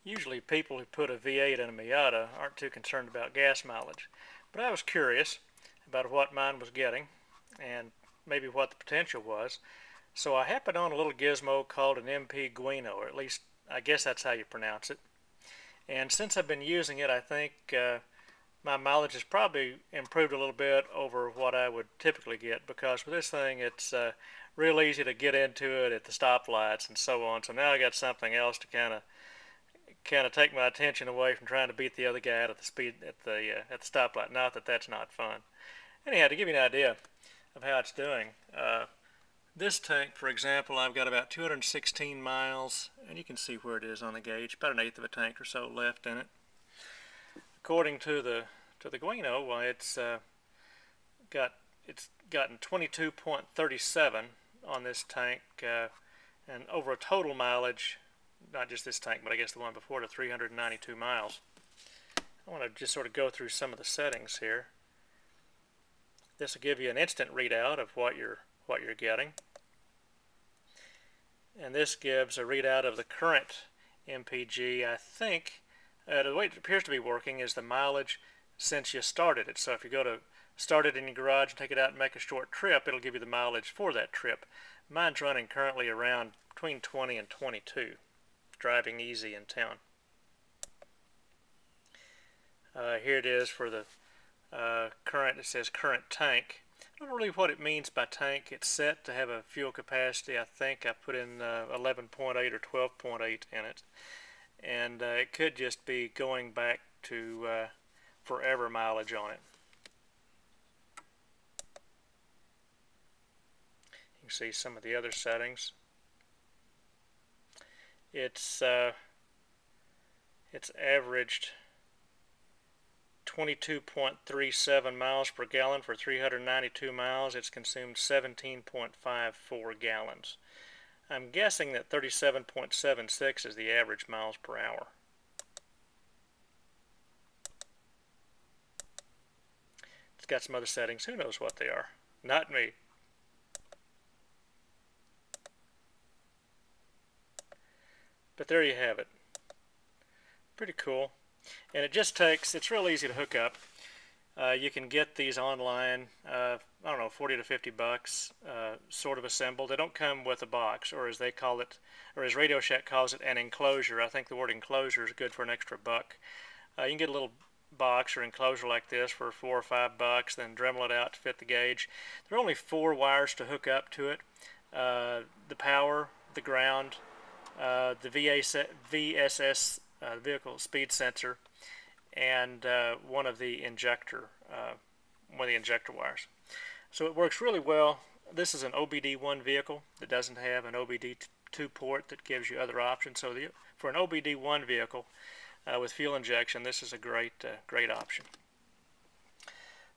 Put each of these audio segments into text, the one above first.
Usually people who put a V8 in a Miata aren't too concerned about gas mileage, but I was curious about what mine was getting and maybe what the potential was. So I happened on a little gizmo called an MPGuino, or at least I guess that's how you pronounce it. And since I've been using it, I think my mileage has probably improved a little bit over what I would typically get, because with this thing it's real easy to get into it at the stoplights and so on. So now I got something else to kind of take my attention away from trying to beat the other guy out at the stoplight. Not that that's not fun. Anyhow, to give you an idea of how it's doing, this tank, for example, I've got about 216 miles, and you can see where it is on the gauge, about an eighth of a tank or so left in it. According to the Guino, well, it's gotten 22.37 on this tank, and over a total mileage, not just this tank, but I guess the one before, to 392 miles. I want to just sort of go through some of the settings here. This will give you an instant readout of what you're getting, and this gives a readout of the current MPG. I think the way it appears to be working is the mileage since you started it. So if you go to start it in your garage and take it out and make a short trip, it'll give you the mileage for that trip. Mine's running currently around between 20 and 22, driving easy in town. Here it is for the current. It says current tank. I don't know really what it means by tank. It's set to have a fuel capacity. I think I put in 11.8 or 12.8 in it, and it could just be going back to forever mileage on it. You can see some of the other settings. It's averaged 22.37 miles per gallon for 392 miles. It's consumed 17.54 gallons. I'm guessing that 37.76 is the average miles per hour. It's got some other settings. Who knows what they are? Not me. But there you have it. Pretty cool. And it just takes, it's real easy to hook up. You can get these online, I don't know, 40 to 50 bucks, sort of assembled. They don't come with a box, or as they call it, or as Radio Shack calls it, an enclosure. I think the word enclosure is good for an extra buck. You can get a little box or enclosure like this for 4 or 5 bucks, then Dremel it out to fit the gauge. There are only 4 wires to hook up to it. The power, the ground, the VSS, vehicle speed sensor, and one of the injector wires. So it works really well. This is an OBD1 vehicle that doesn't have an OBD2 port that gives you other options. So for an OBD1 vehicle with fuel injection, this is a great option.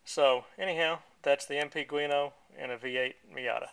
So anyhow, that's the MPGuino and a V8 Miata.